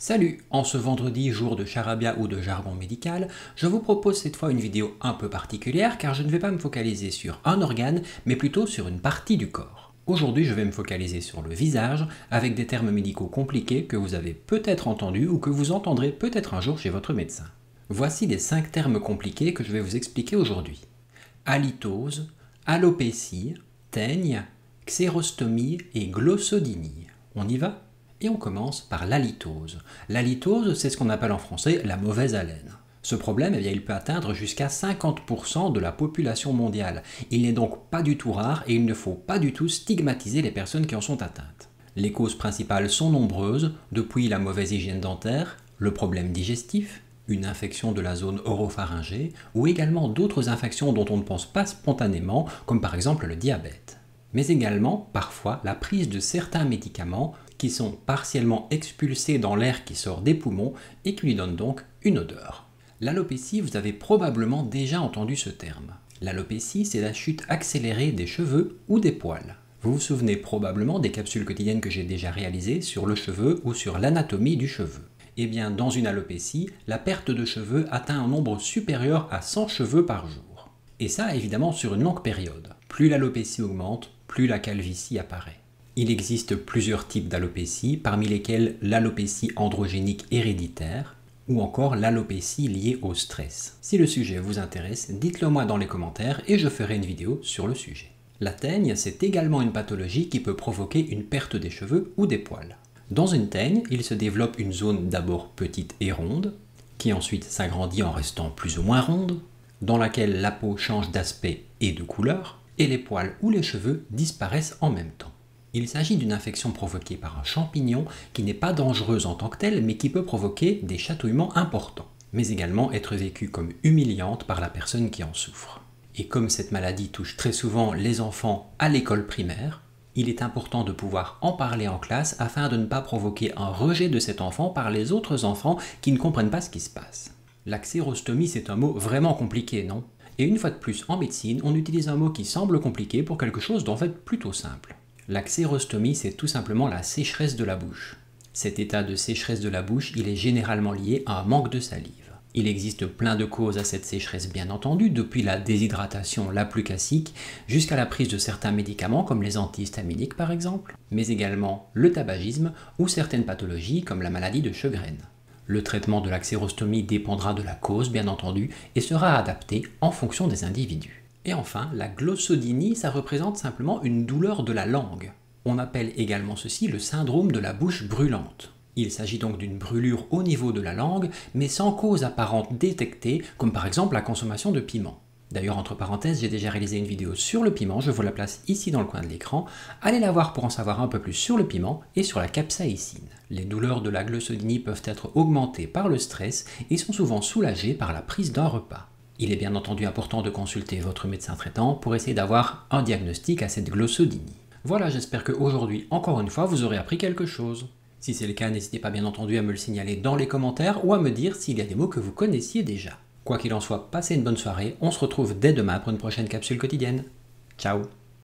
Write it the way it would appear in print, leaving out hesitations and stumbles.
Salut! En ce vendredi, jour de charabia ou de jargon médical, je vous propose cette fois une vidéo un peu particulière car je ne vais pas me focaliser sur un organe, mais plutôt sur une partie du corps. Aujourd'hui, je vais me focaliser sur le visage, avec des termes médicaux compliqués que vous avez peut-être entendus ou que vous entendrez peut-être un jour chez votre médecin. Voici les 5 termes compliqués que je vais vous expliquer aujourd'hui. Halitose, alopécie, teigne, xérostomie et glossodynie. On y va? Et on commence par l'halitose. L'halitose, c'est ce qu'on appelle en français la mauvaise haleine. Ce problème, il peut atteindre jusqu'à 50% de la population mondiale. Il n'est donc pas du tout rare et il ne faut pas du tout stigmatiser les personnes qui en sont atteintes. Les causes principales sont nombreuses, depuis la mauvaise hygiène dentaire, le problème digestif, une infection de la zone oropharyngée, ou également d'autres infections dont on ne pense pas spontanément, comme par exemple le diabète. Mais également, parfois, la prise de certains médicaments qui sont partiellement expulsés dans l'air qui sort des poumons et qui lui donnent donc une odeur. L'alopécie, vous avez probablement déjà entendu ce terme. L'alopécie, c'est la chute accélérée des cheveux ou des poils. Vous vous souvenez probablement des capsules quotidiennes que j'ai déjà réalisées sur le cheveu ou sur l'anatomie du cheveu. Eh bien, dans une alopécie, la perte de cheveux atteint un nombre supérieur à 100 cheveux par jour. Et ça, évidemment, sur une longue période. Plus l'alopécie augmente, plus la calvitie apparaît. Il existe plusieurs types d'alopécie, parmi lesquels l'alopécie androgénique héréditaire ou encore l'alopécie liée au stress. Si le sujet vous intéresse, dites-le moi dans les commentaires et je ferai une vidéo sur le sujet. La teigne, c'est également une pathologie qui peut provoquer une perte des cheveux ou des poils. Dans une teigne, il se développe une zone d'abord petite et ronde, qui ensuite s'agrandit en restant plus ou moins ronde, dans laquelle la peau change d'aspect et de couleur, et les poils ou les cheveux disparaissent en même temps. Il s'agit d'une infection provoquée par un champignon qui n'est pas dangereuse en tant que telle, mais qui peut provoquer des chatouillements importants, mais également être vécue comme humiliante par la personne qui en souffre. Et comme cette maladie touche très souvent les enfants à l'école primaire, il est important de pouvoir en parler en classe afin de ne pas provoquer un rejet de cet enfant par les autres enfants qui ne comprennent pas ce qui se passe. La xérostomie, c'est un mot vraiment compliqué, non? Et une fois de plus, en médecine, on utilise un mot qui semble compliqué pour quelque chose d'en fait plutôt simple. La xérostomie, c'est tout simplement la sécheresse de la bouche. Cet état de sécheresse de la bouche, il est généralement lié à un manque de salive. Il existe plein de causes à cette sécheresse bien entendu, depuis la déshydratation la plus classique jusqu'à la prise de certains médicaments comme les antihistaminiques par exemple, mais également le tabagisme ou certaines pathologies comme la maladie de Sjögren. Le traitement de la xérostomie dépendra de la cause bien entendu et sera adapté en fonction des individus. Et enfin, la glossodynie, ça représente simplement une douleur de la langue. On appelle également ceci le syndrome de la bouche brûlante. Il s'agit donc d'une brûlure au niveau de la langue, mais sans cause apparente détectée, comme par exemple la consommation de piment. D'ailleurs, entre parenthèses, j'ai déjà réalisé une vidéo sur le piment, je vous la place ici dans le coin de l'écran. Allez la voir pour en savoir un peu plus sur le piment et sur la capsaïcine. Les douleurs de la glossodynie peuvent être augmentées par le stress et sont souvent soulagées par la prise d'un repas. Il est bien entendu important de consulter votre médecin traitant pour essayer d'avoir un diagnostic à cette glossodynie. Voilà, j'espère qu'aujourd'hui, encore une fois, vous aurez appris quelque chose. Si c'est le cas, n'hésitez pas bien entendu à me le signaler dans les commentaires ou à me dire s'il y a des mots que vous connaissiez déjà. Quoi qu'il en soit, passez une bonne soirée, on se retrouve dès demain pour une prochaine capsule quotidienne. Ciao!